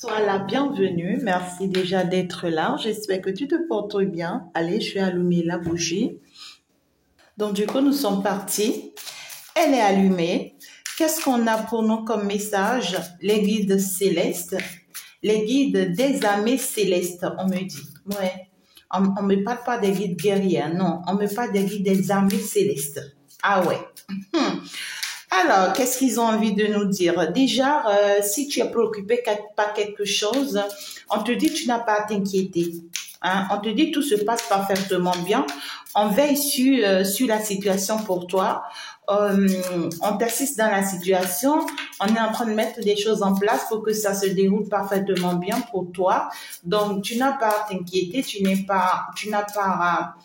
Sois la bienvenue. Merci déjà d'être là. J'espère que tu te portes bien. Allez, je vais allumer la bougie. Donc, du coup, nous sommes partis. Elle est allumée. Qu'est-ce qu'on a pour nous comme message? Les guides célestes, les guides des armées célestes, on me dit. Ouais. On ne me parle pas des guides guerriers, non. On me parle des guides des armées célestes. Ah ouais. Alors, qu'est-ce qu'ils ont envie de nous dire? Déjà, si tu es préoccupé par quelque chose, on te dit tu n'as pas à t'inquiéter. Hein? On te dit tout se passe parfaitement bien. On veille sur la situation pour toi. On t'assiste dans la situation. On est en train de mettre des choses en place pour que ça se déroule parfaitement bien pour toi. Donc, tu n'as pas à t'inquiéter. Tu n'as pas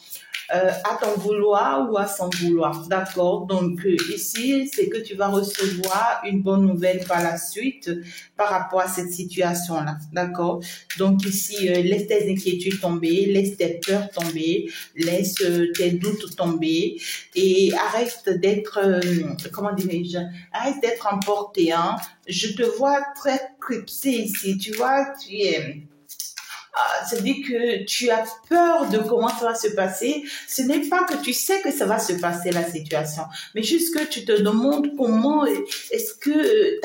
à ton vouloir ou à son vouloir. D'accord? Donc, ici, c'est que tu vas recevoir une bonne nouvelle par la suite par rapport à cette situation-là. D'accord? Donc, ici, laisse tes inquiétudes tomber, laisse tes peurs tomber, laisse tes doutes tomber et arrête d'être, comment dirais-je, arrête d'être emporté, hein. Je te vois très clipsé ici. Tu vois, tu es... C'est-à-dire que tu as peur de comment ça va se passer. Ce n'est pas que tu sais que ça va se passer la situation, mais juste que tu te demandes comment est-ce que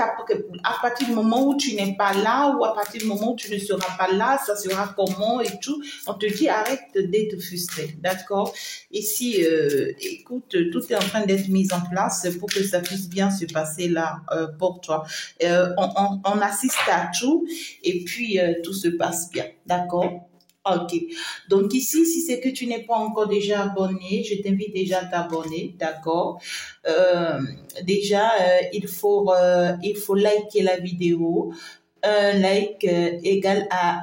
à partir du moment où tu n'es pas là ou à partir du moment où tu ne seras pas là, ça sera comment et tout. On te dit arrête d'être frustré, d'accord? Ici, écoute, tout est en train d'être mis en place pour que ça puisse bien se passer là pour toi. On assiste à tout et puis tout se passe bien. D'accord? Ok. Donc ici, si c'est que tu n'es pas encore déjà abonné, je t'invite déjà à t'abonner. D'accord? Euh, déjà, il faut liker la vidéo. Un like égale à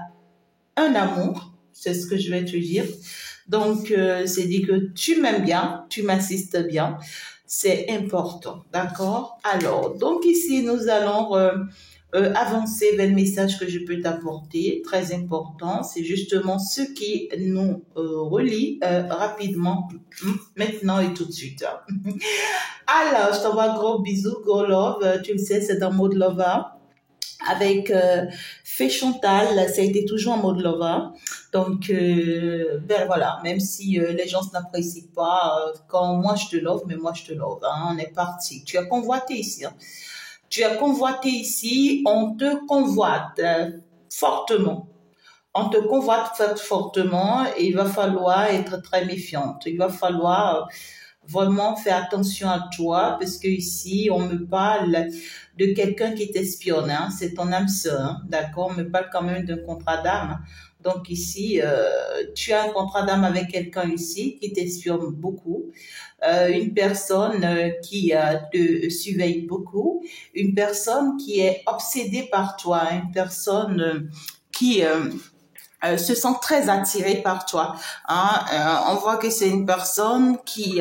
un amour. C'est ce que je vais te dire. Donc, c'est dit que tu m'aimes bien, tu m'assistes bien. C'est important. D'accord? Alors, donc ici, nous allons... avancer vers le message que je peux t'apporter, très important, c'est justement ce qui nous relie rapidement, maintenant et tout de suite. Alors, je t'envoie un gros bisou, gros love, tu le sais, c'est dans mode lover. Avec Fée Chantal, ça a été toujours en mode lover. Donc, ben voilà, même si les gens n'apprécient pas quand moi je te love, mais moi je te love. Hein, on est parti. Tu as convoité ici. Hein. Tu as convoité ici, on te convoite fortement. On te convoite fortement et il va falloir être très méfiante. Il va falloir vraiment faire attention à toi parce que ici, on me parle de quelqu'un qui t'espionne. Hein, c'est ton âme sœur, hein, d'accord? On me parle quand même d'un contrat d'âme. Donc ici, tu as un contrat d'âme avec quelqu'un ici qui t'espionne beaucoup. Une personne qui te surveille beaucoup, une personne qui est obsédée par toi, une personne qui se sent très attirée par toi. Hein. On voit que c'est une personne qui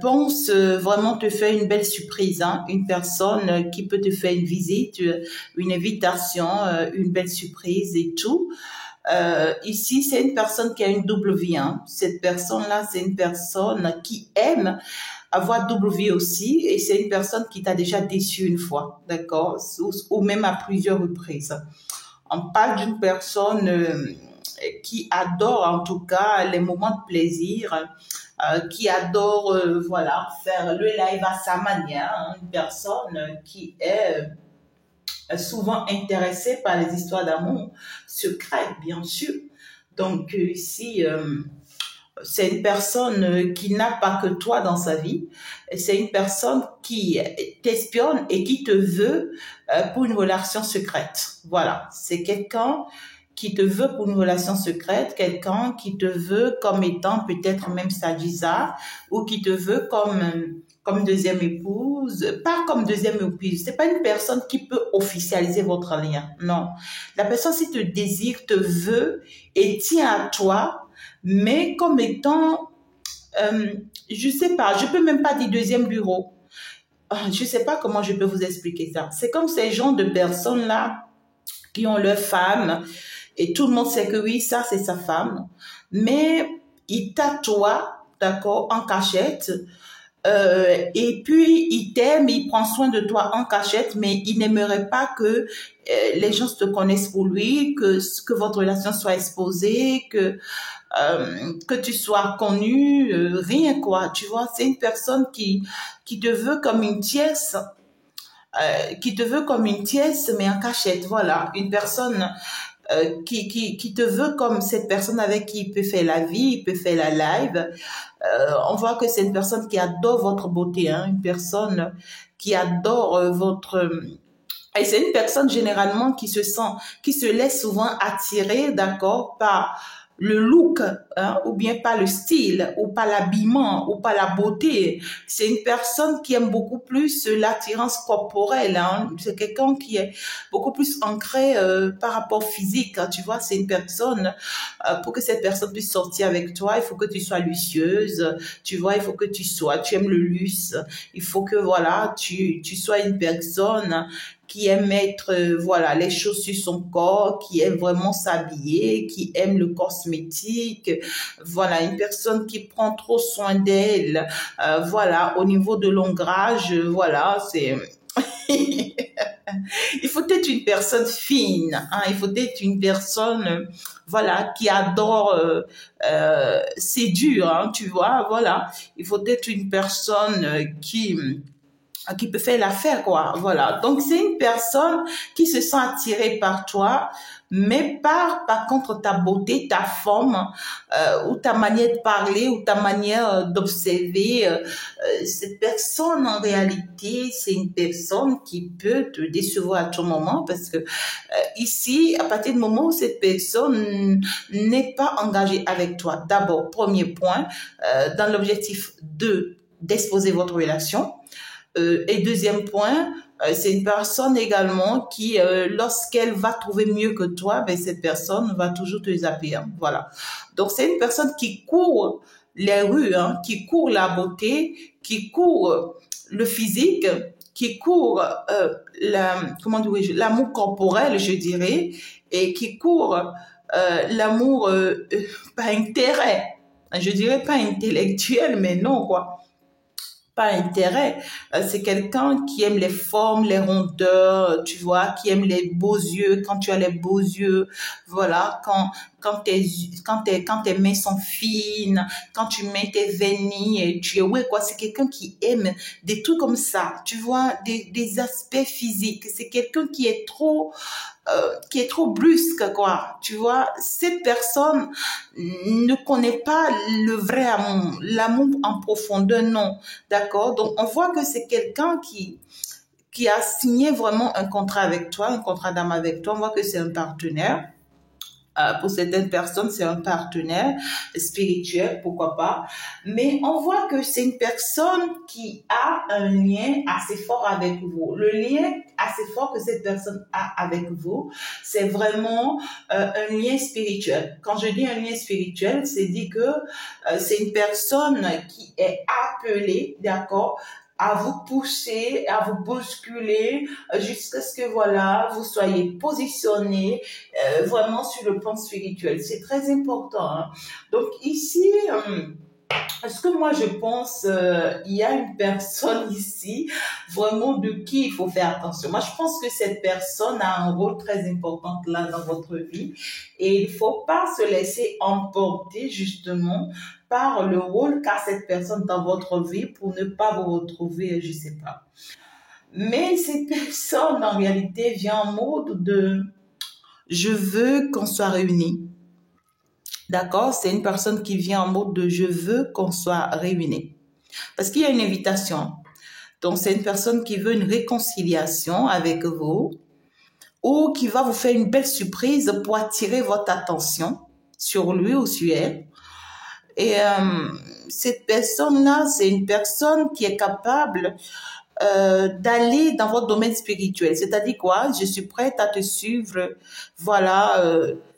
pense vraiment te faire une belle surprise, hein. Une personne qui peut te faire une visite, une invitation, une belle surprise et tout. Ici, c'est une personne qui a une double vie. Hein. Cette personne-là, c'est une personne qui aime avoir double vie aussi et c'est une personne qui t'a déjà déçu une fois, d'accord? Ou même à plusieurs reprises. On parle d'une personne qui adore en tout cas les moments de plaisir, qui adore voilà faire le live à sa manière, hein. Une personne qui est souvent intéressée par les histoires d'amour secrètes, bien sûr. Donc ici, c'est une personne qui n'a pas que toi dans sa vie. C'est une personne qui t'espionne et qui te veut pour une relation secrète. Voilà, c'est quelqu'un qui te veut pour une relation secrète, quelqu'un qui te veut comme étant peut-être même sadisa ou qui te veut comme deuxième épouse, pas comme deuxième épouse. C'est pas une personne qui peut officialiser votre lien. Non. La personne, si te désire, te veut et tient à toi, mais comme étant, je sais pas, je peux même pas dire deuxième bureau. Je sais pas comment je peux vous expliquer ça. C'est comme ces gens de personnes-là qui ont leur femme et tout le monde sait que oui, ça c'est sa femme, mais il t'attoie, d'accord, en cachette, Et puis il t'aime, il prend soin de toi en cachette, mais il n'aimerait pas que les gens te connaissent pour lui, que votre relation soit exposée, que tu sois connu, rien quoi, tu vois. C'est une personne qui te veut comme une tierce, qui te veut comme une tierce, mais en cachette, voilà. Une personne qui te veut comme cette personne avec qui il peut faire la vie, il peut faire la live. On voit que c'est une personne qui adore votre beauté, hein, une personne qui adore votre... Et c'est une personne généralement qui se sent, qui se laisse souvent attirer, d'accord, par le look, hein, ou bien par le style, ou par l'habillement, ou par la beauté. C'est une personne qui aime beaucoup plus l'attirance corporelle, hein. C'est quelqu'un qui est beaucoup plus ancré par rapport physique, hein, tu vois. C'est une personne, pour que cette personne puisse sortir avec toi, il faut que tu sois lucieuse, tu vois, il faut que tu aimes le luxe, il faut que, voilà, tu sois une personne qui aime mettre voilà les choses sur son corps, qui aime vraiment s'habiller, qui aime le cosmétique, voilà une personne qui prend trop soin d'elle, voilà au niveau de l'ombrage, voilà c'est il faut être une personne fine, hein, il faut être une personne voilà qui adore séduire, hein, tu vois, voilà il faut être une personne qui peut faire l'affaire, quoi. Voilà. Donc, c'est une personne qui se sent attirée par toi, mais par contre, ta beauté, ta forme, ou ta manière de parler, ou ta manière d'observer. Cette personne, en réalité, c'est une personne qui peut te décevoir à tout moment parce que ici, à partir du moment où cette personne n'est pas engagée avec toi, d'abord, premier point, dans l'objectif d'exposer votre relation, et deuxième point, c'est une personne également qui, lorsqu'elle va trouver mieux que toi, ben, cette personne va toujours te zapper, hein, voilà. Donc, c'est une personne qui court les rues, hein, qui court la beauté, qui court le physique, qui court comment dirais-je, l'amour corporel, je dirais, et qui court l'amour par intérêt. Je dirais pas intellectuel, mais non, quoi pas intérêt. C'est quelqu'un qui aime les formes, les rondeurs, tu vois, qui aime les beaux yeux, quand tu as les beaux yeux, voilà, quand tes mains sont fines, quand tu mets tes vernis, et tu es, ouais, quoi, c'est quelqu'un qui aime des trucs comme ça, tu vois, des aspects physiques. C'est quelqu'un qui est trop brusque, quoi. Tu vois, cette personne ne connaît pas le vrai amour, l'amour en profondeur, non. D'accord? Donc, on voit que c'est quelqu'un qui a signé vraiment un contrat avec toi, un contrat d'âme avec toi. On voit que c'est un partenaire. Pour certaines personnes, c'est un partenaire spirituel, pourquoi pas. Mais on voit que c'est une personne qui a un lien assez fort avec vous. Le lien assez fort que cette personne a avec vous, c'est vraiment un lien spirituel. Quand je dis un lien spirituel, c'est dit que c'est une personne qui est appelée, d'accord, à vous pousser, à vous bousculer, jusqu'à ce que voilà, vous soyez positionné vraiment sur le plan spirituel. C'est très important, hein. Donc ici, ce que moi je pense, il y a une personne ici, vraiment de qui il faut faire attention. Moi je pense que cette personne a un rôle très important là dans votre vie et il faut pas se laisser emporter justement par le rôle qu'a cette personne dans votre vie pour ne pas vous retrouver, je sais pas. Mais cette personne en réalité vient en mode de je veux qu'on soit réunis. D'accord? C'est une personne qui vient en mode de je veux qu'on soit réunis. Parce qu'il y a une invitation. Donc, c'est une personne qui veut une réconciliation avec vous ou qui va vous faire une belle surprise pour attirer votre attention sur lui ou sur elle. Et cette personne-là, c'est une personne qui est capable d'aller dans votre domaine spirituel. C'est-à-dire quoi? Je suis prête à te suivre, voilà,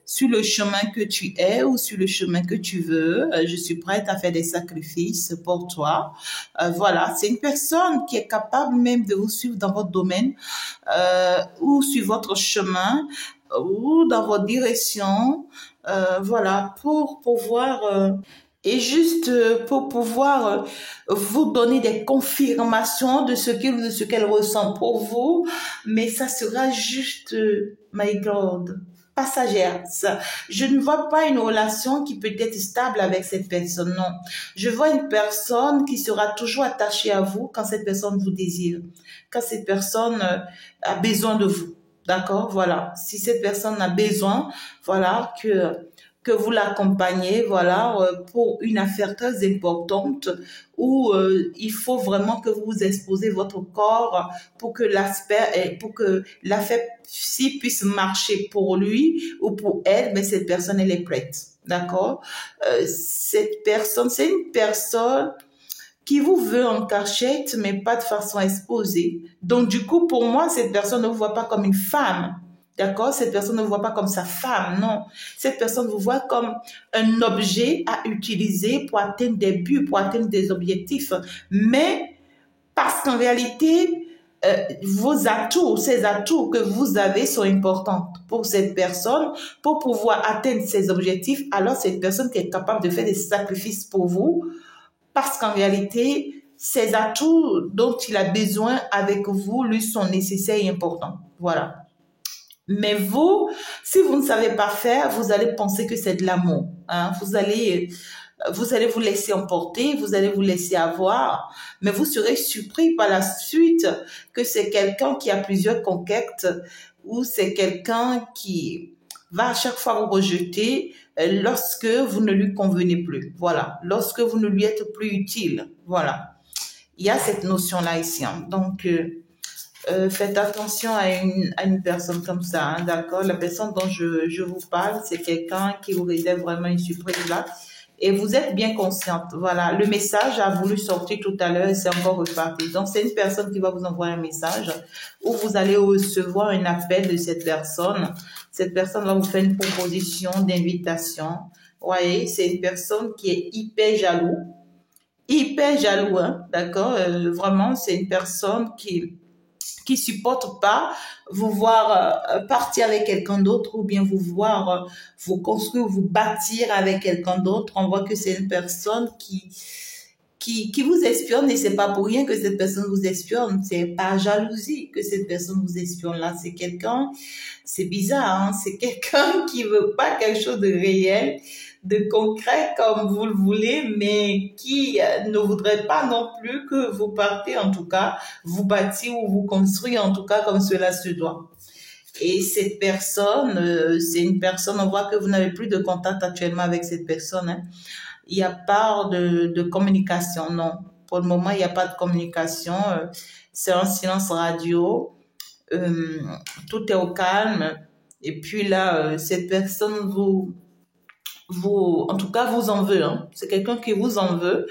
sur le chemin que tu es ou sur le chemin que tu veux. Je suis prête à faire des sacrifices pour toi. Voilà, c'est une personne qui est capable même de vous suivre dans votre domaine ou sur votre chemin ou dans votre direction. Voilà, pour pouvoir et juste pour pouvoir vous donner des confirmations de ce qu'elle ressent pour vous, mais ça sera juste, my God, passagère. Je ne vois pas une relation qui peut être stable avec cette personne, non. Je vois une personne qui sera toujours attachée à vous quand cette personne vous désire, quand cette personne a besoin de vous. D'accord? Voilà. Si cette personne a besoin, voilà, que vous l'accompagnez, voilà, pour une affaire très importante où il faut vraiment que vous exposez votre corps pour que l'affaire ci puisse marcher pour lui ou pour elle, mais cette personne, elle est prête. D'accord? Cette personne, c'est une personne qui vous veut en cachette, mais pas de façon exposée. Donc, du coup, pour moi, cette personne ne vous voit pas comme une femme. D'accord? Cette personne ne vous voit pas comme sa femme, non. Cette personne vous voit comme un objet à utiliser pour atteindre des buts, pour atteindre des objectifs. Mais parce qu'en réalité, vos atouts, ces atouts que vous avez sont importants pour cette personne, pour pouvoir atteindre ses objectifs. Alors, c'est une personne qui est capable de faire des sacrifices pour vous, parce qu'en réalité, ces atouts dont il a besoin avec vous lui sont nécessaires et importants. Voilà. Mais vous, si vous ne savez pas faire, vous allez penser que c'est de l'amour. Hein? Vous allez vous laisser emporter, vous allez vous laisser avoir, mais vous serez surpris par la suite que c'est quelqu'un qui a plusieurs conquêtes ou c'est quelqu'un qui va à chaque fois vous rejeter lorsque vous ne lui convenez plus. Voilà. Lorsque vous ne lui êtes plus utile. Voilà. Il y a cette notion-là ici. Hein. Donc, faites attention à une personne comme ça, hein, d'accord? La personne dont je vous parle, c'est quelqu'un qui vous réserve vraiment une surprise là. Et vous êtes bien consciente. Voilà, le message a voulu sortir tout à l'heure et c'est encore reparti. Donc, c'est une personne qui va vous envoyer un message où vous allez recevoir un appel de cette personne. Cette personne va vous faire une proposition d'invitation. Vous voyez, c'est une personne qui est hyper jaloux, hein, d'accord? Vraiment, c'est une personne qui supporte pas vous voir partir avec quelqu'un d'autre ou bien vous voir vous construire, vous bâtir avec quelqu'un d'autre. On voit que c'est une personne qui vous espionne et c'est pas pour rien que cette personne vous espionne. C'est par jalousie que cette personne vous espionne là. C'est quelqu'un, c'est bizarre, hein? C'est quelqu'un qui veut pas quelque chose de réel, de concret comme vous le voulez, mais qui ne voudrait pas non plus que vous partez, en tout cas, vous bâtir ou vous construire, en tout cas, comme cela se doit. Et cette personne, c'est une personne, on voit que vous n'avez plus de contact actuellement avec cette personne. Hein. Il n'y a pas de communication, non. Pour le moment, il n'y a pas de communication. C'est un silence radio. Tout est au calme. Et puis là, cette personne en tout cas, vous en veut. Hein. C'est quelqu'un qui vous en veut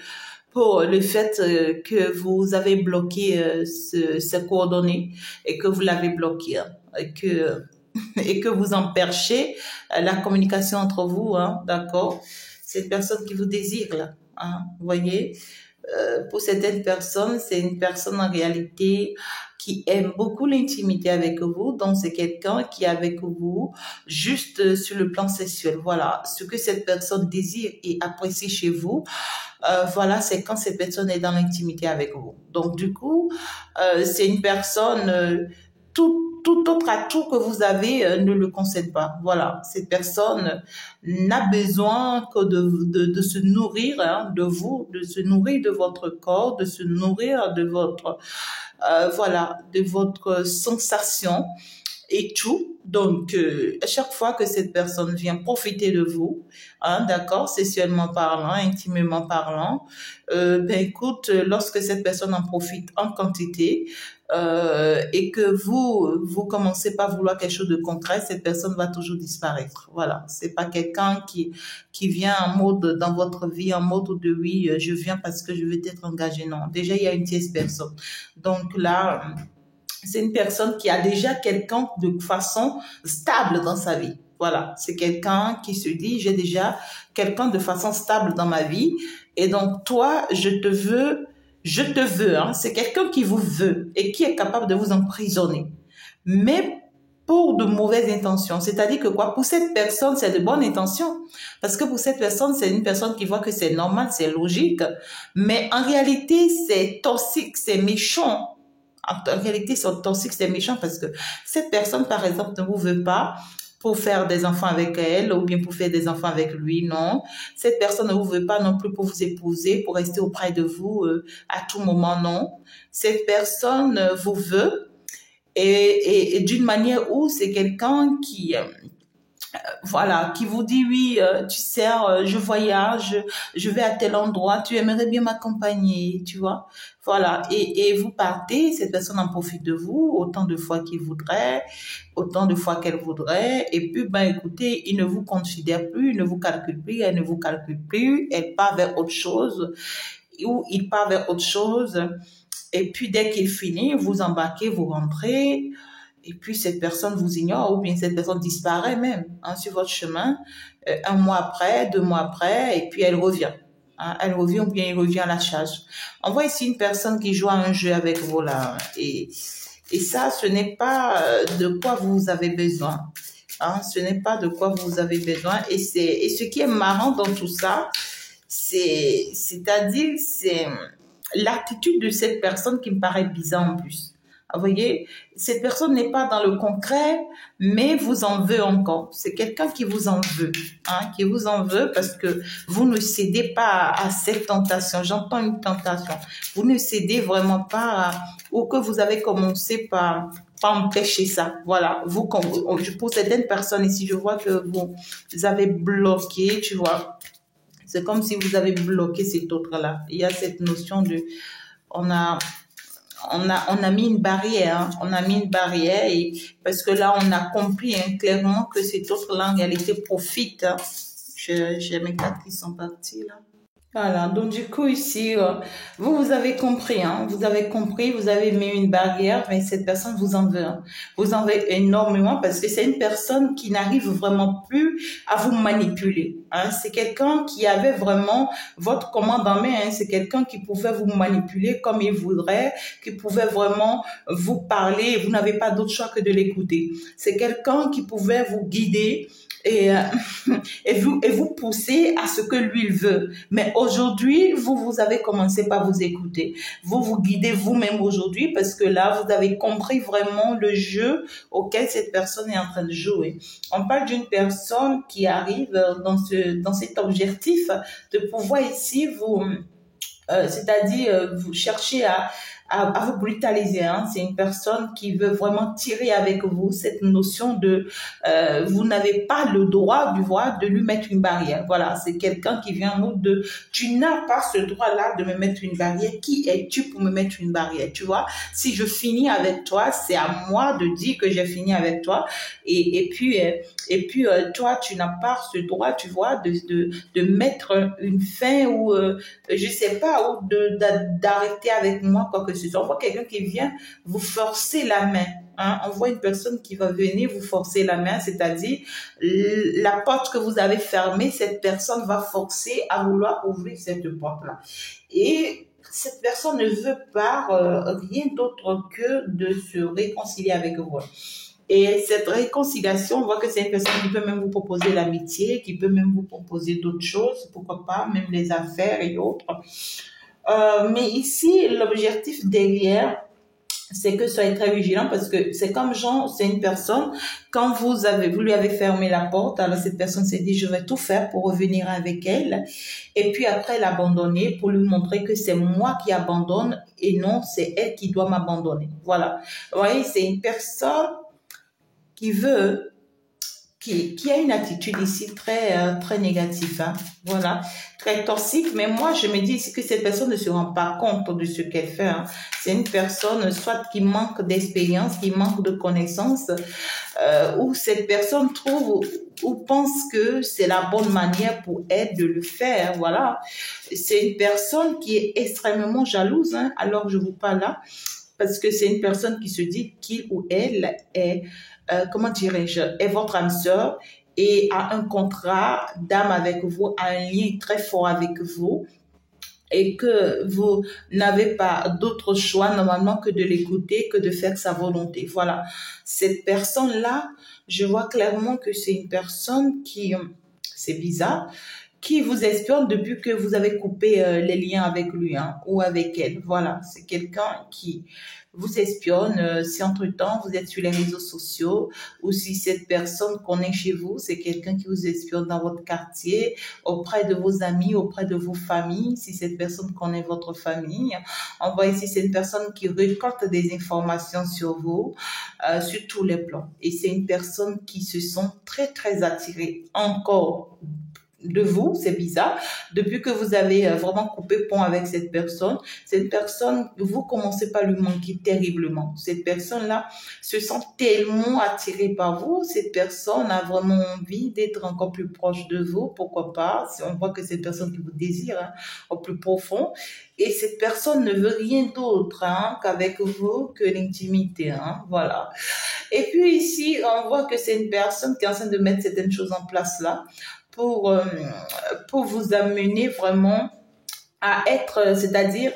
pour le fait que vous avez bloqué ces coordonnées et que vous l'avez bloqué. Hein, et que vous empêchez la communication entre vous. Hein, d'accord? Cette personne qui vous désire, là. Hein, vous voyez? Pour certaines personnes, c'est une personne en réalité qui aime beaucoup l'intimité avec vous. Donc, c'est quelqu'un qui est avec vous juste sur le plan sexuel. Voilà. Ce que cette personne désire et apprécie chez vous, voilà, c'est quand cette personne est dans l'intimité avec vous. Donc, du coup, c'est une personne, tout autre atout que vous avez ne le concède pas. Voilà, cette personne n'a besoin que de se nourrir hein, de vous, de se nourrir de votre corps, de se nourrir de votre, voilà, de votre sensation et tout. Donc, à chaque fois que cette personne vient profiter de vous, hein, d'accord, sexuellement parlant, intimement parlant, ben écoute, lorsque cette personne en profite en quantité et que vous commencez pas à vouloir quelque chose de concret, cette personne va toujours disparaître. Voilà, c'est pas quelqu'un qui vient en mode dans votre vie, en mode de oui, je viens parce que je veux être engagé. Non, déjà il y a une tierce personne. Donc là. C'est une personne qui a déjà quelqu'un de façon stable dans sa vie. Voilà, c'est quelqu'un qui se dit, j'ai déjà quelqu'un de façon stable dans ma vie. Et donc, toi, je te veux. Hein. C'est quelqu'un qui vous veut et qui est capable de vous emprisonner. Mais pour de mauvaises intentions. C'est-à-dire que quoi, pour cette personne, c'est de bonnes intentions. Parce que pour cette personne, c'est une personne qui voit que c'est normal, c'est logique. Mais en réalité, c'est toxique, c'est méchant. En réalité, c'est toxique, c'est méchant parce que cette personne, par exemple, ne vous veut pas pour faire des enfants avec elle ou bien pour faire des enfants avec lui, non. Cette personne ne vous veut pas non plus pour vous épouser, pour rester auprès de vous à tout moment, non. Cette personne vous veut et d'une manière où c'est quelqu'un qui voilà, qui vous dit oui, tu sais, je voyage, je vais à tel endroit, tu aimerais bien m'accompagner, tu vois. Voilà, et vous partez, cette personne en profite de vous autant de fois qu'il voudrait, autant de fois qu'elle voudrait, et puis, ben écoutez, il ne vous considère plus, il ne vous calcule plus, elle ne vous calcule plus, elle part vers autre chose, ou il part vers autre chose, et puis dès qu'il finit, vous embarquez, vous rentrez, et puis cette personne vous ignore ou bien cette personne disparaît même sur votre chemin, un mois après, 2 mois après, et puis elle revient. Elle revient ou bien il revient à la charge. On voit ici une personne qui joue à un jeu avec vous là. Et ça, ce n'est pas de quoi vous avez besoin. Ce n'est pas de quoi vous avez besoin. Et ce qui est marrant dans tout ça, c'est-à-dire, c'est l'attitude de cette personne qui me paraît bizarre en plus. Vous voyez, cette personne n'est pas dans le concret, mais vous en veut encore. C'est quelqu'un qui vous en veut, qui vous en veut parce que vous ne cédez pas à cette tentation. J'entends une tentation. Vous ne cédez vraiment pas ou que vous avez commencé par empêcher ça. Voilà. Pour certaines personnes ici, je vois que vous avez bloqué, tu vois. C'est comme si vous avez bloqué cet autre-là. Il y a cette notion de, on a mis une barrière, on a mis une barrière et parce que là on a compris clairement que cette autre langue elle était profite. J'ai mes 4 qui sont partis là. Voilà, donc du coup ici, vous avez compris, vous avez compris, vous avez mis une barrière, mais cette personne vous en veut. Vous en veut énormément parce que c'est une personne qui n'arrive vraiment plus à vous manipuler. C'est quelqu'un qui avait vraiment votre commande en main. C'est quelqu'un qui pouvait vous manipuler comme il voudrait, qui pouvait vraiment vous parler et vous n'avez pas d'autre choix que de l'écouter. C'est quelqu'un qui pouvait vous guider et vous poussez à ce que lui veut. Mais aujourd'hui, vous avez commencé par vous écouter. Vous guidez vous-même aujourd'hui parce que là, vous avez compris vraiment le jeu auquel cette personne est en train de jouer. On parle d'une personne qui arrive dans cet objectif de pouvoir ici c'est-à-dire vous cherchez à vous brutaliser. C'est une personne qui veut vraiment tirer avec vous cette notion de vous n'avez pas le droit de lui mettre une barrière. Voilà, c'est quelqu'un qui vient en mode de tu n'as pas ce droit-là de me mettre une barrière. Qui es-tu pour me mettre une barrière? Tu vois, si je finis avec toi, c'est à moi de dire que j'ai fini avec toi. Et puis toi, tu n'as pas ce droit, tu vois, de mettre une fin ou je sais pas, ou d'arrêter avec moi quoi que ce soit. On voit quelqu'un qui vient vous forcer la main. On voit une personne qui va venir vous forcer la main, c'est-à-dire la porte que vous avez fermée, cette personne va forcer à vouloir ouvrir cette porte-là. Et cette personne ne veut pas rien d'autre que de se réconcilier avec vous. Et cette réconciliation, on voit que c'est une personne qui peut même vous proposer l'amitié, qui peut même vous proposer d'autres choses, pourquoi pas, même les affaires et autres. Mais ici, l'objectif derrière, c'est que soyez très vigilant parce que c'est comme Jean, c'est une personne, quand vous lui avez fermé la porte, alors cette personne s'est dit, je vais tout faire pour revenir avec elle. Et puis après l'abandonner pour lui montrer que c'est moi qui abandonne et non, c'est elle qui doit m'abandonner. Voilà. Vous voyez, c'est une personne qui a une attitude ici très négative, voilà, très toxique. Mais moi, je me dis ici que cette personne ne se rend pas compte de ce qu'elle fait. C'est une personne soit qui manque d'expérience, qui manque de connaissances, ou cette personne trouve ou pense que c'est la bonne manière pour elle de le faire. Voilà, c'est une personne qui est extrêmement jalouse, alors que je vous parle là, parce que c'est une personne qui se dit qu'il ou elle est comment dirais-je, est votre âme sœur et a un contrat d'âme avec vous, a un lien très fort avec vous. et que vous n'avez pas d'autre choix normalement que de l'écouter, que de faire sa volonté. Voilà. Cette personne-là, je vois clairement que c'est une personne qui, c'est bizarre, qui vous espionne depuis que vous avez coupé les liens avec lui, hein, ou avec elle. Voilà, c'est quelqu'un qui vous espionne. Si entre-temps vous êtes sur les réseaux sociaux, ou si cette personne qu'on est chez vous, c'est quelqu'un qui vous espionne dans votre quartier, auprès de vos amis, auprès de vos familles. Si cette personne connaît votre famille, on voit ici c'est une personne qui récolte des informations sur vous, sur tous les plans. Et c'est une personne qui se sent très très attirée encore de vous, c'est bizarre, depuis que vous avez vraiment coupé pont avec cette personne, vous commencez par lui manquer terriblement. Cette personne-là se sent tellement attirée par vous, cette personne a vraiment envie d'être encore plus proche de vous, pourquoi pas, on voit que c'est une personne qui vous désire, hein, au plus profond, et cette personne ne veut rien d'autre, hein, qu'avec vous, que l'intimité, hein, voilà. Et puis ici, on voit que c'est une personne qui est en train de mettre certaines choses en place là, pour, euh, pour vous amener vraiment à être, c'est-à-dire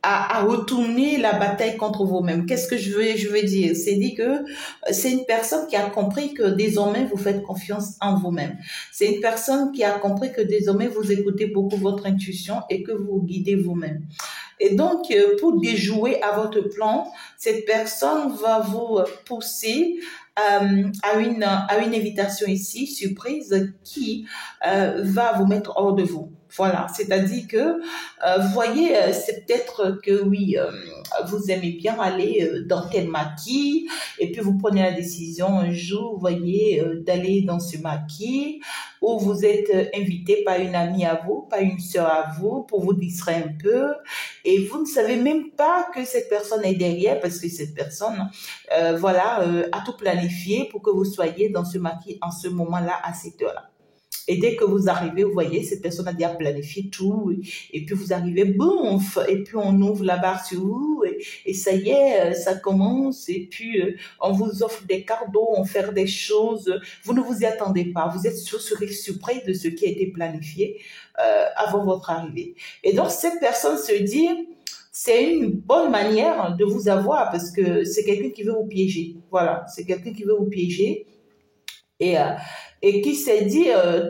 à retourner la bataille contre vous-même. Qu'est-ce que je veux dire? C'est dit que c'est une personne qui a compris que désormais vous faites confiance en vous-même. C'est une personne qui a compris que désormais vous écoutez beaucoup votre intuition et que vous guidez vous-même. Et donc, pour déjouer à votre plan, cette personne va vous pousser à une invitation ici, surprise, qui va vous mettre hors de vous. Voilà, c'est-à-dire que, vous voyez, c'est peut-être que oui, vous aimez bien aller dans tel maquis, et puis vous prenez la décision un jour, vous voyez, d'aller dans ce maquis, où vous êtes invité par une amie à vous, par une sœur à vous, pour vous distraire un peu, et vous ne savez même pas que cette personne est derrière, parce que cette personne, voilà, a tout planifié pour que vous soyez dans ce maquis en ce moment-là, à cette heure-là. Et dès que vous arrivez, vous voyez, cette personne a déjà planifié tout. Et puis vous arrivez, boum, et puis on ouvre la barre sur vous. Et ça y est, ça commence. Et puis on vous offre des cadeaux, on fait des choses. Vous ne vous y attendez pas. Vous êtes surpris de ce qui a été planifié avant votre arrivée. Et donc cette personne se dit, c'est une bonne manière de vous avoir parce que c'est quelqu'un qui veut vous piéger. Voilà, c'est quelqu'un qui veut vous piéger. Et, euh, et qui s'est dit,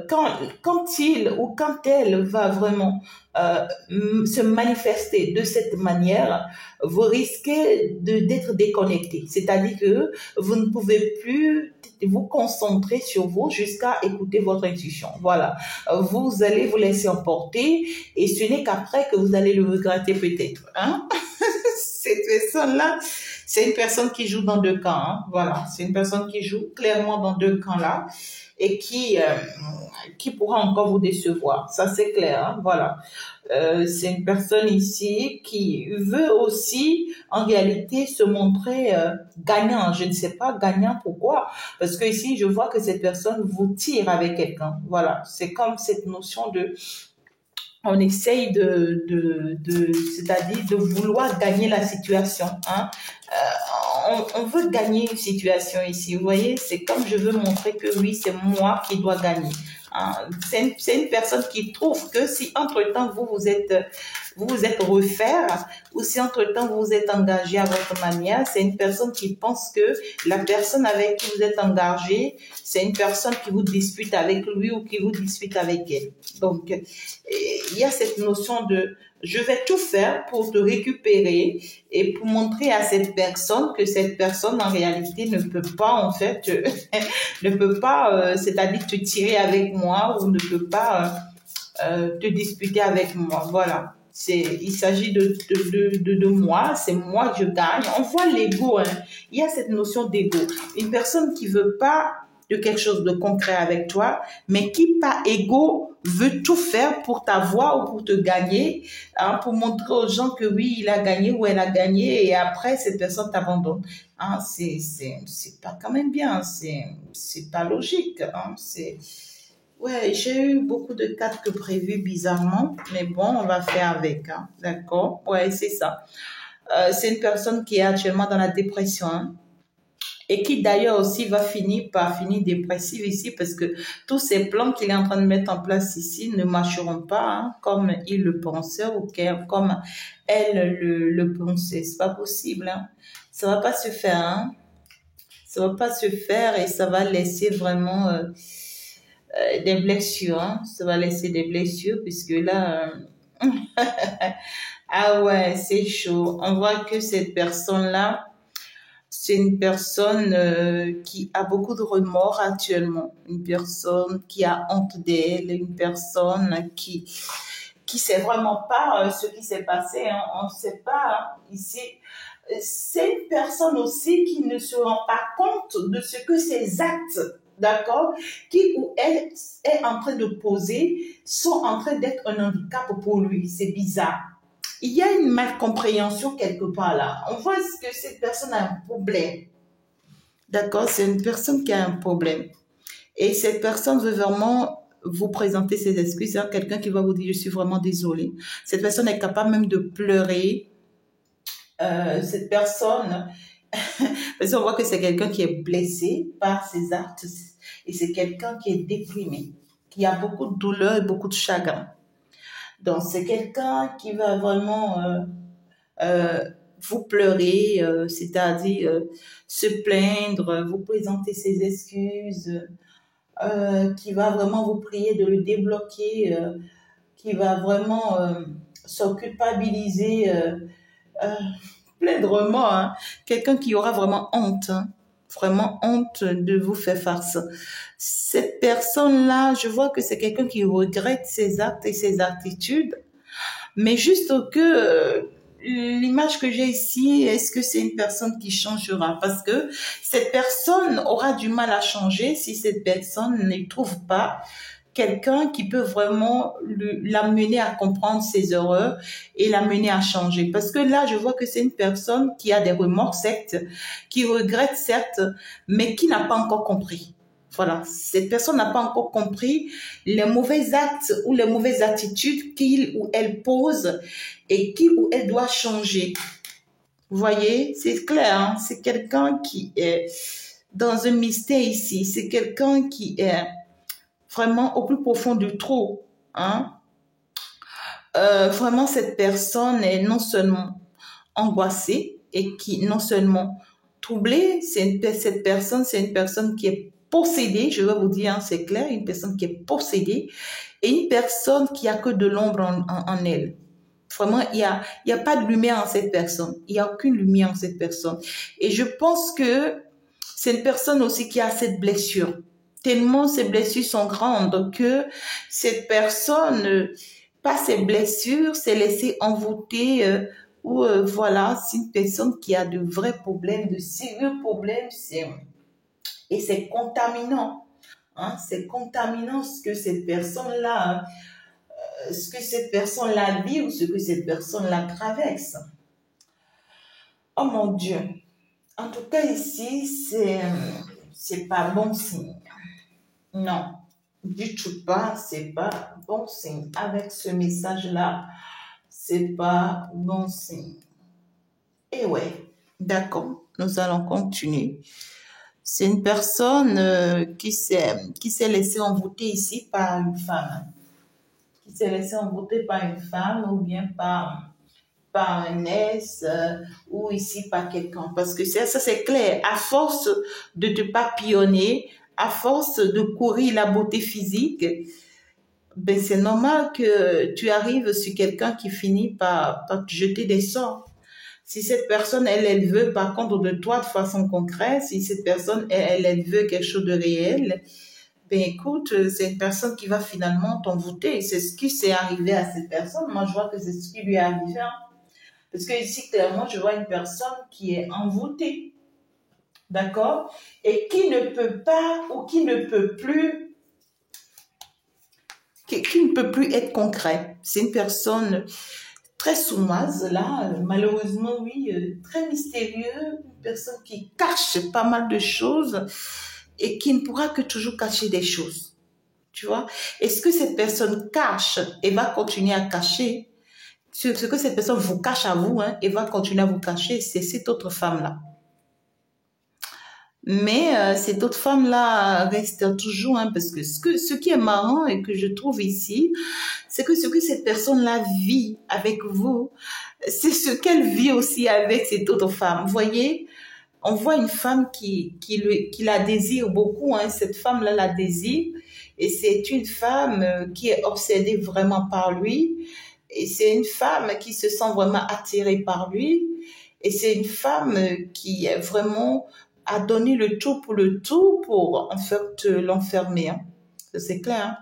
quand il ou quand elle va vraiment se manifester de cette manière, vous risquez d'être déconnecté. C'est-à-dire que vous ne pouvez plus vous concentrer sur vous jusqu'à écouter votre intuition. Voilà. Vous allez vous laisser emporter et ce n'est qu'après que vous allez le regretter peut-être. Hein? Cette personne-là, c'est une personne qui joue dans deux camps. Hein. Voilà, c'est une personne qui joue clairement dans deux camps là et qui pourra encore vous décevoir. Ça, c'est clair. Hein. Voilà. C'est une personne ici qui veut aussi, en réalité, se montrer gagnant. Je ne sais pas gagnant pourquoi. Parce que ici, je vois que cette personne vous tire avec quelqu'un. Voilà. C'est comme cette notion de on essaye c'est-à-dire de vouloir gagner la situation. Hein. On veut gagner une situation ici. Vous voyez, c'est comme je veux montrer que oui, c'est moi qui dois gagner. Hein. C'est une personne qui trouve que si entre-temps vous vous êtes refaire ou si entre-temps vous vous êtes engagé à votre manière, c'est une personne qui pense que la personne avec qui vous êtes engagé, c'est une personne qui vous dispute avec lui ou qui vous dispute avec elle. Donc, il y a cette notion de je vais tout faire pour te récupérer et pour montrer à cette personne que cette personne en réalité ne peut pas en fait ne peut pas c'est-à-dire te tirer avec moi ou ne peut pas te disputer avec moi. Voilà. Il s'agit de moi, c'est moi que je gagne. On voit l'ego, hein. Il y a cette notion d'ego. Une personne qui veut pas de quelque chose de concret avec toi, mais qui par ego veut tout faire pour t'avoir ou pour te gagner, hein, pour montrer aux gens que oui, il a gagné ou elle a gagné et après cette personne t'abandonne. Hein, c'est pas quand même bien, c'est pas logique. Hein, ouais, j'ai eu beaucoup de cas que prévus bizarrement, mais bon, on va faire avec, hein, d'accord? Ouais, c'est ça. C'est une personne qui est actuellement dans la dépression, hein. et qui d'ailleurs aussi va finir par finir dépressif ici parce que tous ces plans qu'il est en train de mettre en place ici ne marcheront pas hein, comme il le pensait ou comme elle le pensait. C'est pas possible. Hein. Ça va pas se faire. Hein. Ça va pas se faire et ça va laisser vraiment des blessures. Hein. Ça va laisser des blessures puisque là... ah ouais, c'est chaud. On voit que cette personne-là, c'est une personne qui a beaucoup de remords actuellement, une personne qui a honte d'elle, une personne qui sait vraiment pas ce qui s'est passé. Hein. On ne sait pas hein. Ici. C'est une personne aussi qui ne se rend pas compte de ce que ses actes, d'accord, qui ou elle est en train de poser, sont en train d'être un handicap pour lui. C'est bizarre. Il y a une malcompréhension quelque part là. On voit que cette personne a un problème. D'accord, c'est une personne qui a un problème. Et cette personne veut vraiment vous présenter ses excuses. C'est quelqu'un qui va vous dire, je suis vraiment désolée. Cette personne est capable même de pleurer. Cette personne, parce qu'on voit que c'est quelqu'un qui est blessé par ses actes. Et c'est quelqu'un qui est déprimé, qui a beaucoup de douleur et beaucoup de chagrin. Donc, c'est quelqu'un qui va vraiment... vous pleurer, c'est-à-dire se plaindre, vous présenter ses excuses, qui va vraiment vous prier de le débloquer, qui va vraiment se culpabiliser, euh, plein de remords, hein. Quelqu'un qui aura vraiment honte, hein, vraiment honte de vous faire farce. Cette personne-là, je vois que c'est quelqu'un qui regrette ses actes et ses attitudes, mais juste que l'image que j'ai ici, est-ce que c'est une personne qui changera? Parce que cette personne aura du mal à changer si cette personne ne trouve pas quelqu'un qui peut vraiment l'amener à comprendre ses erreurs et l'amener à changer. Parce que là, je vois que c'est une personne qui a des remords, certes, qui regrette, certes, mais qui n'a pas encore compris. Voilà, cette personne n'a pas encore compris les mauvais actes ou les mauvaises attitudes qu'il ou elle pose et qu'il ou elle doit changer. Vous voyez, c'est clair, hein? C'est quelqu'un qui est dans un mystère ici. C'est quelqu'un qui est vraiment au plus profond du trou. Hein? Vraiment, cette personne est non seulement angoissée et qui non seulement troublée, cette personne, c'est une personne qui est possédée, je vais vous dire, hein, c'est clair, une personne qui est possédée et une personne qui a que de l'ombre en elle. Vraiment, il y a pas de lumière en cette personne. Il y a aucune lumière en cette personne. Et je pense que c'est une personne aussi qui a cette blessure. Tellement ces blessures sont grandes que cette personne, par ses blessures, s'est laissée envoûter ou voilà, c'est une personne qui a de vrais problèmes, de sérieux problèmes, et c'est contaminant. Hein, c'est contaminant ce que cette personne-là, ce que cette personne-là vit ou ce que cette personne-là traverse. Oh mon Dieu. En tout cas, ici, c'est pas bon signe. Non, du tout pas, c'est pas bon signe. Avec ce message-là, c'est pas bon signe. Et ouais, d'accord, nous allons continuer. C'est une personne qui s'est laissée envoûter ici par une femme. Qui s'est laissée envoûter par une femme ou bien par un ex ou ici par quelqu'un. Parce que ça c'est clair. À force de te papillonner, à force de courir la beauté physique, ben c'est normal que tu arrives sur quelqu'un qui finit par te jeter des sorts. Si cette personne, elle veut par contre de toi de façon concrète, si cette personne, elle veut quelque chose de réel, ben écoute, c'est une personne qui va finalement t'envoûter. C'est ce qui s'est arrivé à cette personne. Moi, je vois que c'est ce qui lui est arrivé. Hein. Parce que ici, clairement, je vois une personne qui est envoûtée. D'accord? Et qui ne peut pas ou qui ne peut plus, qui ne peut plus être concret. C'est une personne très sournoise, là, malheureusement, oui, très mystérieuse, une personne qui cache pas mal de choses et qui ne pourra que toujours cacher des choses. Tu vois? Est-ce que cette personne cache et va continuer à cacher? Ce que cette personne vous cache à vous, hein, et va continuer à vous cacher, c'est cette autre femme-là. Mais cette autre femme-là reste toujours, hein, parce que ce qui est marrant et que je trouve ici, c'est que ce que cette personne-là vit avec vous, c'est ce qu'elle vit aussi avec cette autre femme. Vous voyez, on voit une femme qui la désire beaucoup, hein. Cette femme-là la désire. Et c'est une femme qui est obsédée vraiment par lui. Et c'est une femme qui se sent vraiment attirée par lui. Et c'est une femme qui est vraiment a donné le tout pour en fait l'enfermer, hein. C'est clair, hein.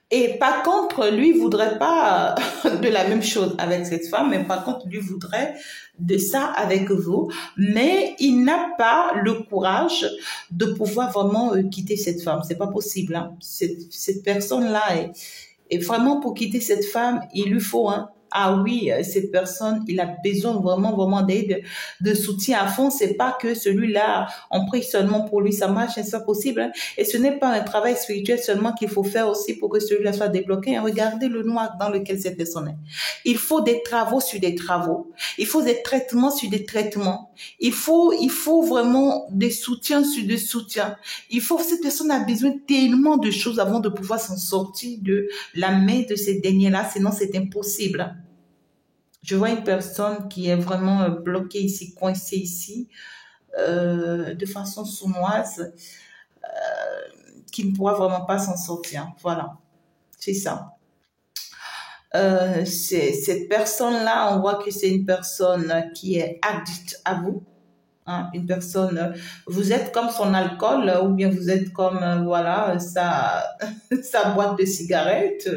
Et par contre, lui voudrait pas de la même chose avec cette femme, mais par contre, lui voudrait de ça avec vous. Mais il n'a pas le courage de pouvoir vraiment quitter cette femme. C'est pas possible, hein. Cette personne-là est vraiment pour quitter cette femme, il lui faut un ah oui, cette personne, il a besoin vraiment d'aide, de soutien à fond. C'est pas que celui-là, on prie seulement pour lui, ça marche, c'est pas possible, hein. Et ce n'est pas un travail spirituel seulement qu'il faut faire aussi pour que celui-là soit débloqué. Regardez le noir dans lequel cette personne est. Il faut des travaux sur des travaux. Il faut des traitements sur des traitements. Il faut vraiment des soutiens sur des soutiens. Cette personne a besoin tellement de choses avant de pouvoir s'en sortir de la main de ces derniers-là, sinon c'est impossible. Je vois une personne qui est vraiment bloquée ici, coincée ici, de façon sournoise, qui ne pourra vraiment pas s'en sortir. Voilà, c'est ça. Cette personne-là, on voit que c'est une personne qui est addict à vous. Hein, une personne, vous êtes comme son alcool ou bien vous êtes comme, voilà, sa boîte de cigarettes.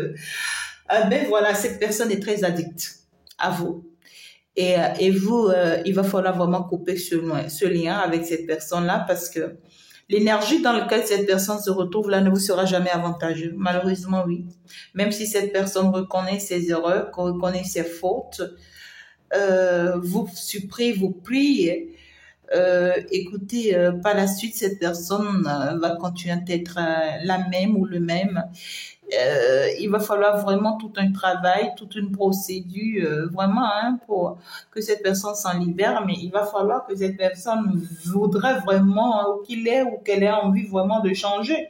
Ben voilà, cette personne est très addicte à vous. Et vous, il va falloir vraiment couper ce lien avec cette personne-là parce que l'énergie dans laquelle cette personne se retrouve là ne vous sera jamais avantageux. Malheureusement, oui. Même si cette personne reconnaît ses erreurs, reconnaît ses fautes, vous supplie, vous prie. Écoutez, par la suite, cette personne va continuer à être la même ou le même. Il va falloir vraiment tout un travail, toute une procédure, vraiment, hein, pour que cette personne s'en libère. Mais il va falloir que cette personne voudrait vraiment, hein, qu'il ait ou qu'elle ait envie vraiment de changer.